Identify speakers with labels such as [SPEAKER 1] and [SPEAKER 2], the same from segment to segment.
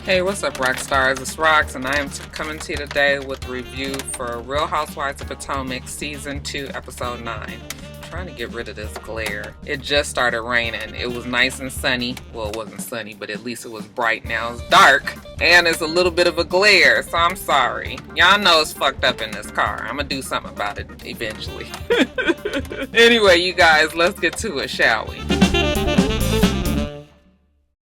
[SPEAKER 1] Hey, what's up, Roxstars? It's Rox, and I am coming to you today with a review for Real Housewives of Potomac Season 2, Episode 9. I'm trying to get rid of this glare. It just started raining. It was nice and sunny. Well, it wasn't sunny, but at least it was bright. Now it's dark, and it's a little bit of a glare, so I'm sorry. Y'all know it's fucked up in this car. I'm gonna do something about it eventually. Anyway, you guys, let's get to it, shall we?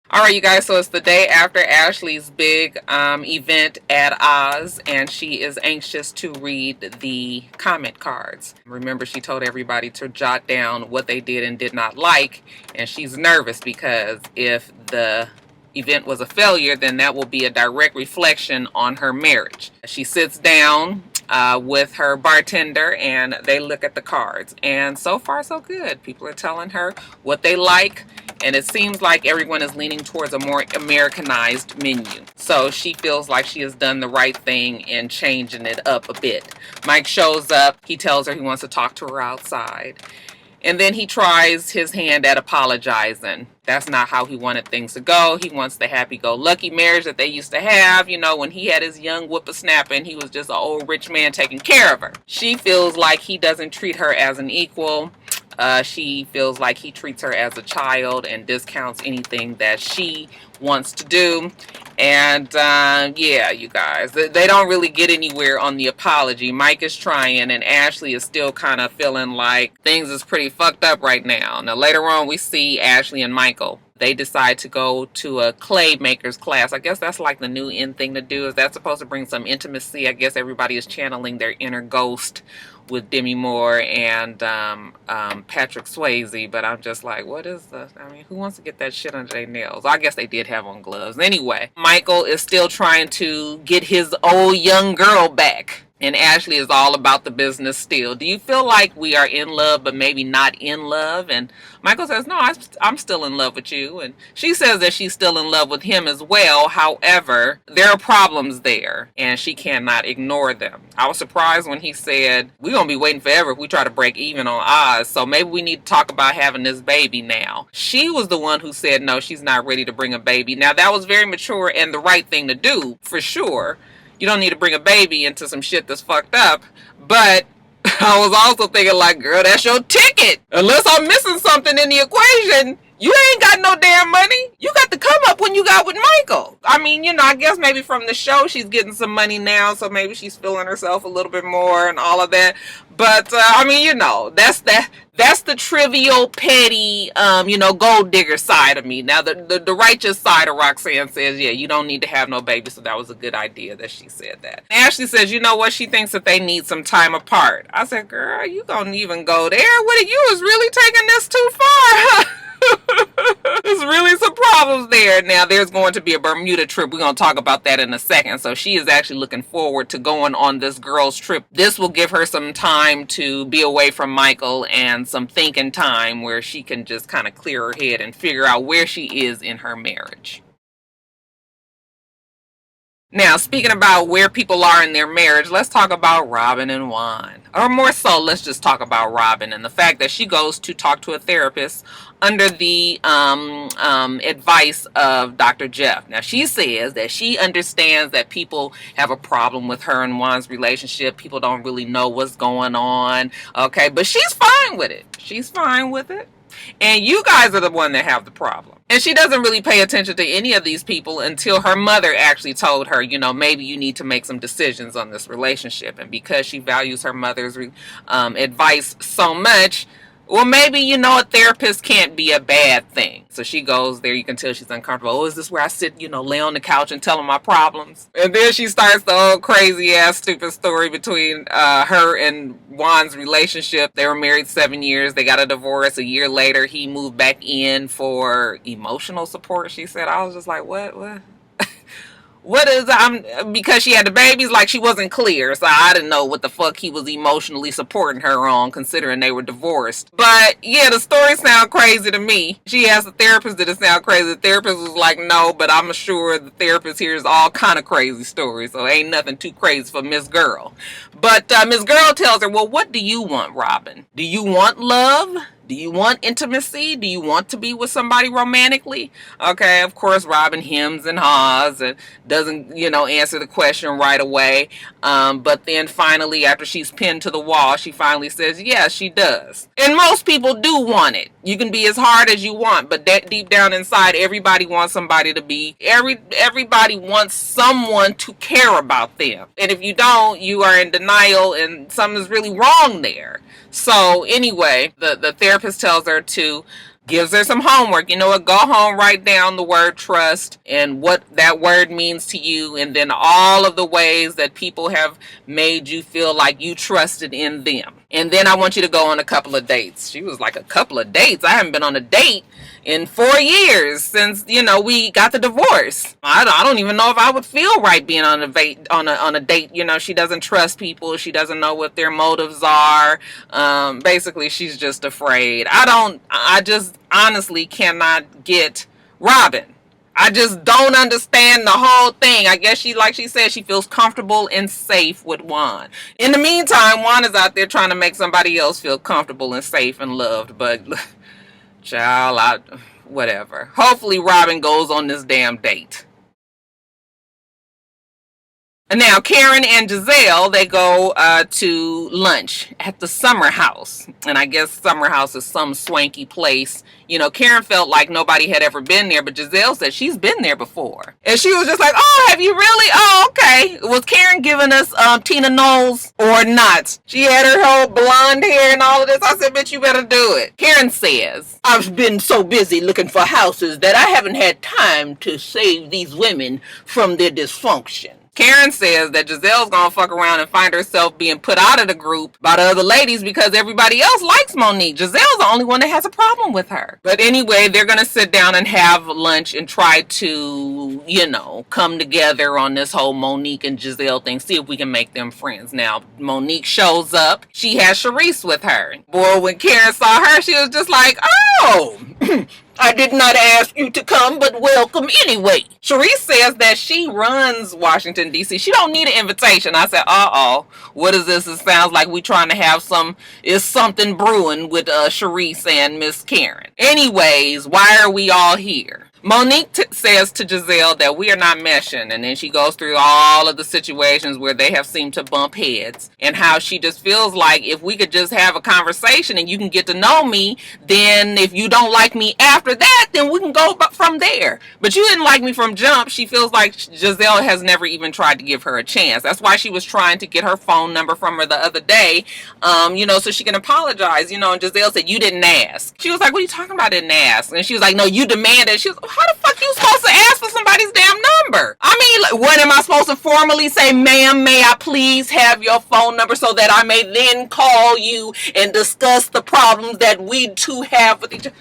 [SPEAKER 1] Alright, you guys, so it's the day after Ashley's big event at Oz, and she is anxious to read the comment cards. Remember, she told everybody to jot down what they did and did not like, and she's nervous because if the event was a failure, then that will be a direct reflection on her marriage. She sits down with her bartender and they look at the cards, and so far so good. People are telling her what they like, and it seems like everyone is leaning towards a more Americanized menu. So she feels like she has done the right thing in changing it up a bit. Mike shows up. He tells her he wants to talk to her outside. And then he tries his hand at apologizing. That's not how he wanted things to go. He wants the happy-go-lucky marriage that they used to have, you know, when he had his young whippersnapper and he was just an old rich man taking care of her. She feels like he doesn't treat her as an equal. She feels like he treats her as a child and discounts anything that she wants to do. And yeah, you guys, they don't really get anywhere on the apology. Mike is trying, and Ashley is still kind of feeling like things is pretty fucked up right now. Now later on we see Ashley and Michael. They decide to go to a clay maker's class. I guess that's like the new in thing to do. Is that supposed to bring some intimacy? I guess everybody is channeling their inner ghost with Demi Moore and Patrick Swayze, but I'm just like, what is the, I mean, who wants to get that shit under their nails? I guess they did have on gloves. Anyway, Michael is still trying to get his old young girl back, and Ashley is all about the business still. Do you feel like we are in love but maybe not in love? And Michael says, no, I'm still in love with you. And she says that she's still in love with him as well. However, there are problems there, and she cannot ignore them. I was surprised when he said, we're going to be waiting forever if we try to break even on Oz, so maybe we need to talk about having this baby now. She was the one who said, no, she's not ready to bring a baby. Now, that was very mature and the right thing to do, for sure. You don't need to bring a baby into some shit that's fucked up. But I was also thinking like, girl, that's your ticket. Unless I'm missing something in the equation, you ain't got no damn money. You got the come up when you got with Michael. I mean, you know, I guess maybe from the show she's getting some money now, so maybe she's feeling herself a little bit more and all of that. But I mean, you know, that's the trivial, petty, you know, gold digger side of me. Now, the righteous side of Roxanne says, yeah, you don't need to have no baby, so that was a good idea that she said that. Ashley says, you know what, she thinks that they need some time apart. I said, girl, you don't even go there. What are you is really taking this too far, huh? There's really some problems there. Now, there's going to be a Bermuda trip. We're going to talk about that in a second. So she is actually looking forward to going on this girl's trip. This will give her some time to be away from Michael and some thinking time where she can just kind of clear her head and figure out where she is in her marriage. Now, speaking about where people are in their marriage, let's talk about Robyn and Juan. Or more so, let's just talk about Robyn and the fact that she goes to talk to a therapist under the advice of Dr. Jeff. Now, she says that she understands that people have a problem with her and Juan's relationship. People don't really know what's going on. Okay, but she's fine with it. She's fine with it. And you guys are the one that have the problem. And she doesn't really pay attention to any of these people until her mother actually told her, you know, maybe you need to make some decisions on this relationship. And because she values her mother's advice so much, well, maybe, you know, a therapist can't be a bad thing. So she goes there. You can tell she's uncomfortable. Oh, is this where I sit, you know, lay on the couch and tell them my problems? And then she starts the old crazy-ass stupid story between her and Juan's relationship. They were married 7 years. They got a divorce. A year later, he moved back in for emotional support, she said. I was just like, what? What is, because she had the babies, like she wasn't clear, so I didn't know what the fuck he was emotionally supporting her on, considering they were divorced. But yeah, the story sound crazy to me. She asked the therapist, did it sound crazy? The therapist was like, no, but I'm sure the therapist hears all kind of crazy stories, so ain't nothing too crazy for Miss Girl. But Miss Girl tells her, well, what do you want, Robyn? Do you want love? Do you want intimacy? Do you want to be with somebody romantically? Okay, of course, Robyn hems and haws and doesn't, answer the question right away. But then finally, after she's pinned to the wall, she finally says, yeah, she does. And most people do want it. You can be as hard as you want, but that deep down inside, everybody wants somebody to be, everybody wants someone to care about them. And if you don't, you are in denial and something's really wrong there. So anyway, the therapist tells her to, gives her some homework. You know what? Go home, write down the word trust and what that word means to you, and then all of the ways that people have made you feel like you trusted in them. And then I want you to go on a couple of dates. She was like, a couple of dates? I haven't been on a date in 4 years since, we got the divorce. I don't even know if I would feel right being on a date. She doesn't trust people. She doesn't know what their motives are. Basically, she's just afraid. I just honestly cannot get Robyn. I just don't understand the whole thing. I guess like she said, she feels comfortable and safe with Juan. In the meantime, Juan is out there trying to make somebody else feel comfortable and safe and loved. But, child, whatever. Hopefully Robyn goes on this damn date. And now Karen and Giselle, they go to lunch at the Summer House. And I guess Summer House is some swanky place. Karen felt like nobody had ever been there, but Giselle said she's been there before. And she was just like, oh, have you really? Oh, okay. Was Karen giving us Tina Knowles or not? She had her whole blonde hair and all of this. I said, bitch, you better do it. Karen says, I've been so busy looking for houses that I haven't had time to save these women from their dysfunction. Karen says that Giselle's gonna fuck around and find herself being put out of the group by the other ladies because everybody else likes Monique. Giselle's the only one that has a problem with her. But anyway, they're gonna sit down and have lunch and try to, come together on this whole Monique and Giselle thing. See if we can make them friends. Now, Monique shows up. She has Charrisse with her. Boy, when Karen saw her, she was just like, oh, I did not ask you to come, but welcome anyway. Charrisse says that she runs Washington, D.C. She don't need an invitation. I said, what is this? It sounds like we trying to have something brewing with Charrisse and Miss Karen. Anyways, why are we all here? Monique says to Giselle that we are not meshing, and then she goes through all of the situations where they have seemed to bump heads and how she just feels like if we could just have a conversation and you can get to know me, then if you don't like me after that, then we can go from there. But you didn't like me from jump. She feels like Giselle has never even tried to give her a chance. That's why she was trying to get her phone number from her the other day, so she can apologize, and Giselle said, you didn't ask. She was like, what are you talking about, didn't ask? And she was like, no, you demanded. She was, how the fuck you supposed to ask for somebody's damn number? I mean, what am I supposed to formally say, ma'am, may I please have your phone number so that I may then call you and discuss the problems that we two have with each other?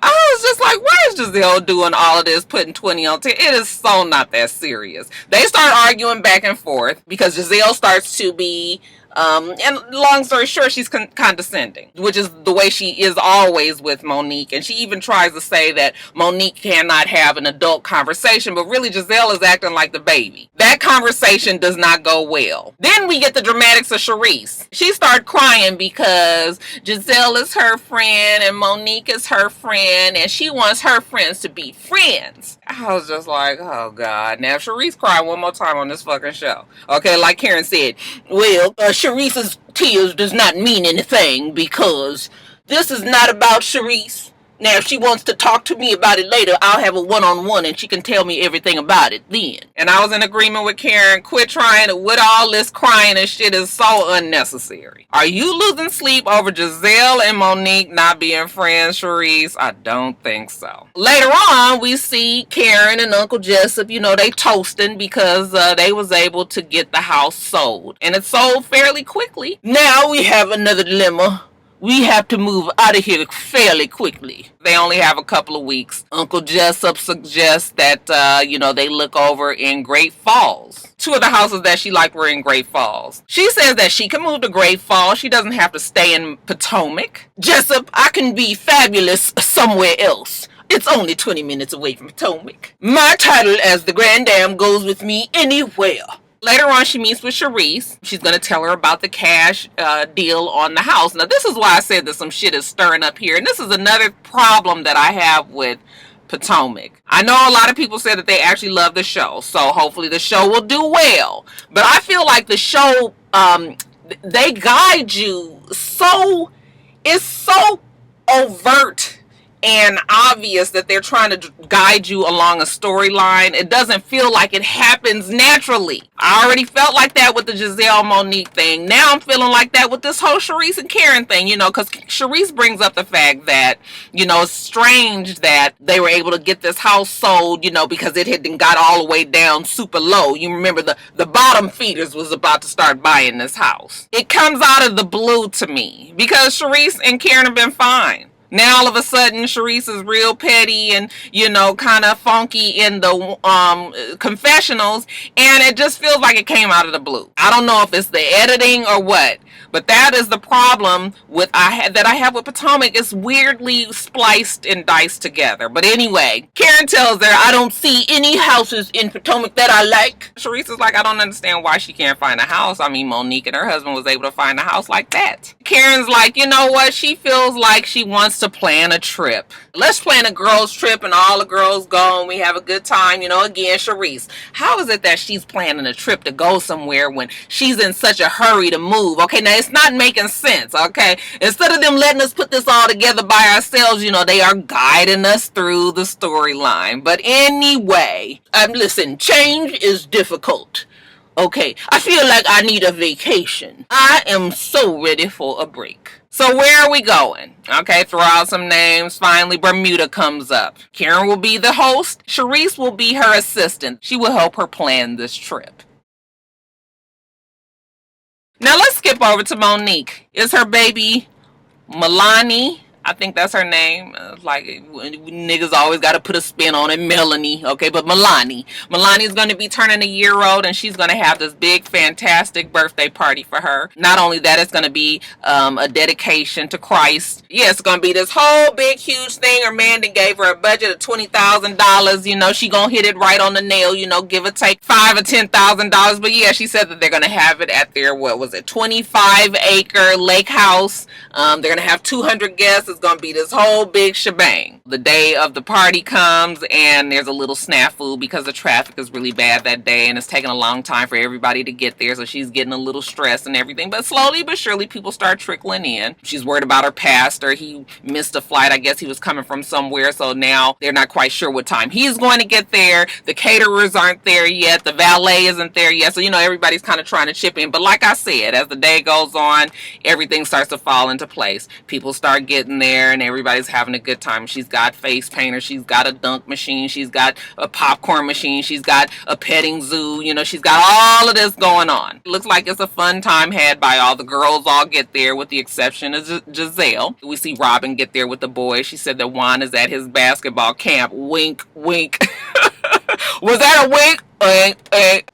[SPEAKER 1] I was just like, why is Giselle doing all of this, putting 20 on 10? It is so not that serious. They start arguing back and forth because Giselle starts to be, and long story short, she's condescending, which is the way she is always with Monique. And she even tries to say that Monique cannot have an adult conversation, but really Giselle is acting like the baby. That conversation does not go well. Then we get the dramatics of Charrisse. She started crying because Giselle is her friend and Monique is her friend, and she wants her friends to be friends. I was just like, oh God. Now if Charrisse cried one more time on this fucking show, okay, like Karen said, well, Charrisse's tears does not mean anything because this is not about Charrisse. Now, if she wants to talk to me about it later, I'll have a one-on-one and she can tell me everything about it then. And I was in agreement with Karen. Quit trying to, with all this crying and shit is so unnecessary. Are you losing sleep over Giselle and Monique not being friends, Charrisse? I don't think so. Later on, we see Karen and Uncle Jessup, they toasting because they was able to get the house sold. And it sold fairly quickly. Now we have another dilemma. We have to move out of here fairly quickly. They only have a couple of weeks. Uncle Jessup suggests that, they look over in Great Falls. Two of the houses that she liked were in Great Falls. She says that she can move to Great Falls. She doesn't have to stay in Potomac. Jessup, I can be fabulous somewhere else. It's only 20 minutes away from Potomac. My title as the Grand Dame goes with me anywhere. Later on, she meets with Charrisse. She's going to tell her about the cash deal on the house. Now, this is why I said that some shit is stirring up here. And this is another problem that I have with Potomac. I know a lot of people said that they actually love the show, so hopefully the show will do well. But I feel like the show, they guide you so, it's so overt and obvious that they're trying to guide you along a storyline. It doesn't feel like it happens naturally. I already felt like that with the Giselle Monique thing. Now I'm feeling like that with this whole Charrisse and Karen thing, you know, because Charrisse brings up the fact that, you know, it's strange that they were able to get this house sold, you know, because it had got all the way down super low. You remember the bottom feeders was about to start buying this house. It comes out of the blue to me because Charrisse and Karen have been fine. Now all of a sudden Charrisse is real petty and, you know, kind of funky in the confessionals, and it just feels like it came out of the blue. I don't know if it's the editing or what, but that is the problem with that I have with Potomac. It's weirdly spliced and diced together. But anyway, Karen tells her, I don't see any houses in Potomac that I like. Charrisse is like, I don't understand why she can't find a house. I mean, Monique and her husband was able to find a house like that. Karen's like, you know what? She feels like she wants to plan a trip. Let's plan a girls trip and all the girls go and we have a good time. You know, again, Charrisse, how is it that she's planning a trip to go somewhere when she's in such a hurry to move? Okay, now it's not making sense, okay? Instead of them letting us put this all together by ourselves, you know, they are guiding us through the storyline. But anyway, listen, change is difficult. Okay, I feel like I need a vacation. I am so ready for a break. So where are we going? Okay, throw out some names. Finally, Bermuda comes up. Karen will be the host. Charrisse will be her assistant. She will help her plan this trip. Now let's skip over to Monique. Is her baby Milani? I think that's her name. Like, niggas always got to put a spin on it. Melanie, okay, but Milani. Milani's going to be turning a year old, and she's going to have this big, fantastic birthday party for her. Not only that, it's going to be a dedication to Christ. Yeah, it's going to be this whole big, huge thing. Her man then gave her a budget of $20,000. You know, she going to hit it right on the nail, you know, give or take $5,000 or $10,000. But yeah, she said that they're going to have it at their, 25-acre lake house. They're going to have 200 guests. It's going to be this whole big shebang. The day of the party comes and there's a little snafu because the traffic is really bad that day and it's taking a long time for everybody to get there, so she's getting a little stressed and everything, but slowly but surely people start trickling in. She's worried about her pastor. He missed a flight. I guess he was coming from somewhere, so now they're not quite sure what time he's going to get there. The caterers aren't there yet. The valet isn't there yet, so you know, everybody's kind of trying to chip in. But like I said, as the day goes on, everything starts to fall into place. People start getting there and everybody's having a good time. She's got face painter, she's got a dunk machine, she's got a popcorn machine, she's got a petting zoo, you know, she's got all of this going on. It looks like it's a fun time had by all. The girls all get there with the exception of Giselle. We see Robyn get there with the boys. She said that Juan is at his basketball camp. Wink, wink. Was that a wink?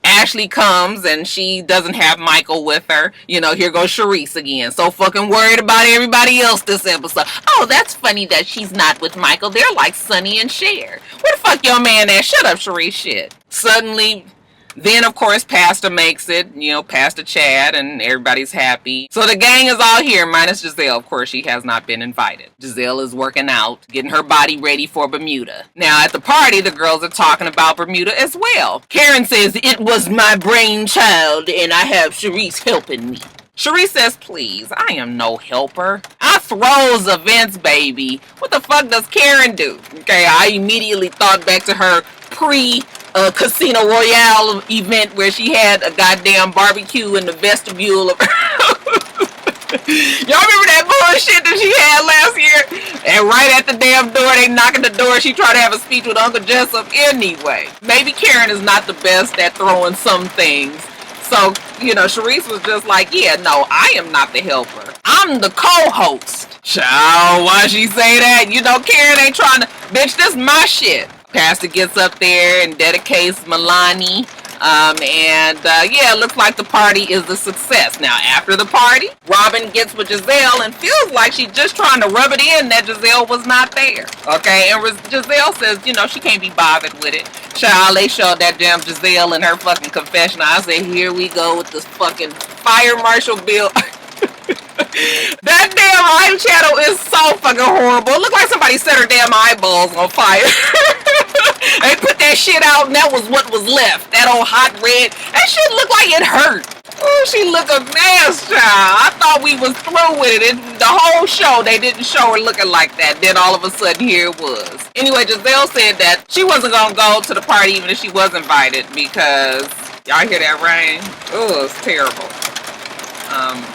[SPEAKER 1] Ashley comes and she doesn't have Michael with her. You know, here goes Charrisse again. So fucking worried about everybody else this episode. Oh, that's funny that she's not with Michael. They're like Sonny and Cher. Where the fuck your man at? Shut up, Charrisse. Shit. Suddenly, then of course Pastor makes it, you know, Pastor Chad, and everybody's happy. So the gang is all here, minus Giselle. Of course, she has not been invited. Giselle is working out, getting her body ready for Bermuda. Now at the party, the girls are talking about Bermuda as well. Karen says, it was my brainchild and I have Charrisse helping me. Charrisse says, please, I am no helper. I throws events, baby. What the fuck does Karen do? Okay, I immediately thought back to her Casino Royale event where she had a goddamn barbecue in the vestibule of y'all remember that bullshit that she had last year? And right at the damn door, they knock at the door. She tried to have a speech with Uncle Jessup anyway. Maybe Karen is not the best at throwing some things. So, you know, Charrisse was just like, yeah, no, I am not the helper. I'm the co-host. Child, why she say that? You know, Karen ain't trying to, bitch, this my shit. Pastor gets up there and dedicates Milani Yeah, it looks like the party is a success. Now, after the party, Robyn gets with Giselle and feels like she's just trying to rub it in that Giselle was not there. Okay, and Giselle says, you know, she can't be bothered with it. Child, they showed that damn Giselle in her fucking confessional. I said, here we go with this fucking fire marshal bill. That damn live channel is so fucking horrible. It looked like somebody set her damn eyeballs on fire. They put that shit out and that was what was left. That old hot red. That shit looked like it hurt. Oh, she looked a mess, child. I thought we was through with it. The whole show, they didn't show her looking like that. Then all of a sudden, here it was. Anyway, Giselle said that she wasn't going to go to the party even if she was invited because, y'all hear that rain? Oh, it's terrible.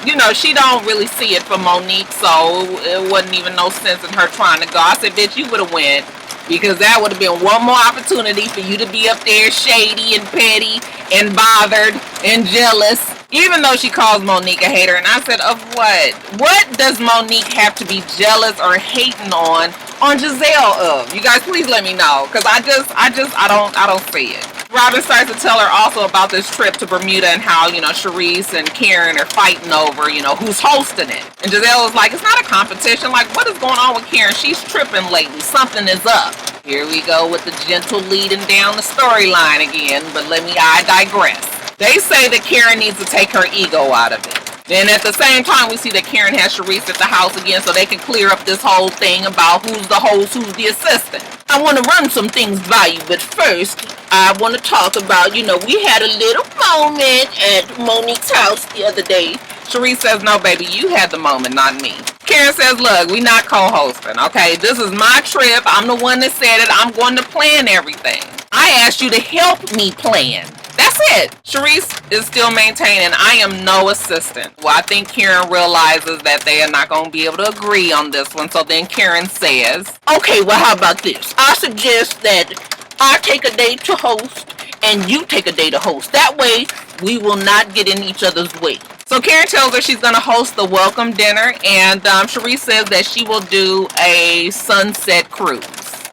[SPEAKER 1] You know, she don't really see it for Monique, so it wasn't even no sense in her trying to go. I said, bitch, you would have went, because that would have been one more opportunity for you to be up there shady and petty and bothered and jealous, even though she calls Monique a hater. And I said, of what? What does Monique have to be jealous or hating on Giselle of? You guys, please let me know, because I don't see it. Robyn starts to tell her also about this trip to Bermuda and how, you know, Charrisse and Karen are fighting over, you know, who's hosting it. And Giselle was like, it's not a competition. Like, what is going on with Karen? She's tripping lately. Something is up. Here we go with the gentle leading down the storyline again, but I digress. They say that Karen needs to take her ego out of it. Then at the same time, we see that Karen has Charrisse at the house again so they can clear up this whole thing about who's the host, who's the assistant. I want to run some things by you, but first, I want to talk about, you know, we had a little moment at Monique's house the other day. Charrisse says, no, baby, you had the moment, not me. Karen says, look, we not co-hosting, okay? This is my trip. I'm the one that said it. I'm going to plan everything. I asked you to help me plan. That's it. Charrisse is still maintaining, I am no assistant. Well, I think Karen realizes that they are not going to be able to agree on this one. So then Karen says, okay, well, how about this? I suggest that I take a day to host and you take a day to host. That way, we will not get in each other's way. So Karen tells her she's going to host the welcome dinner, and Charrisse says that she will do a sunset cruise.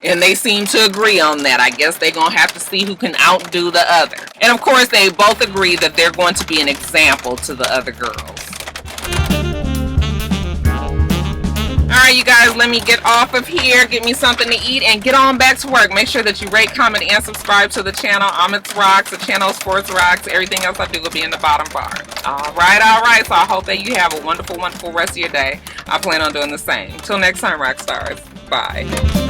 [SPEAKER 1] And they seem to agree on that. I guess they're going to have to see who can outdo the other. And of course, they both agree that they're going to be an example to the other girls. Alright, you guys, let me get off of here, get me something to eat, and get on back to work. Make sure that you rate, comment, and subscribe to the channel. I'm itsrox, the channel is for itsrox. Everything else I do will be in the bottom bar. Alright. So I hope that you have a wonderful, wonderful rest of your day. I plan on doing the same. Till next time, Roxstars. Bye.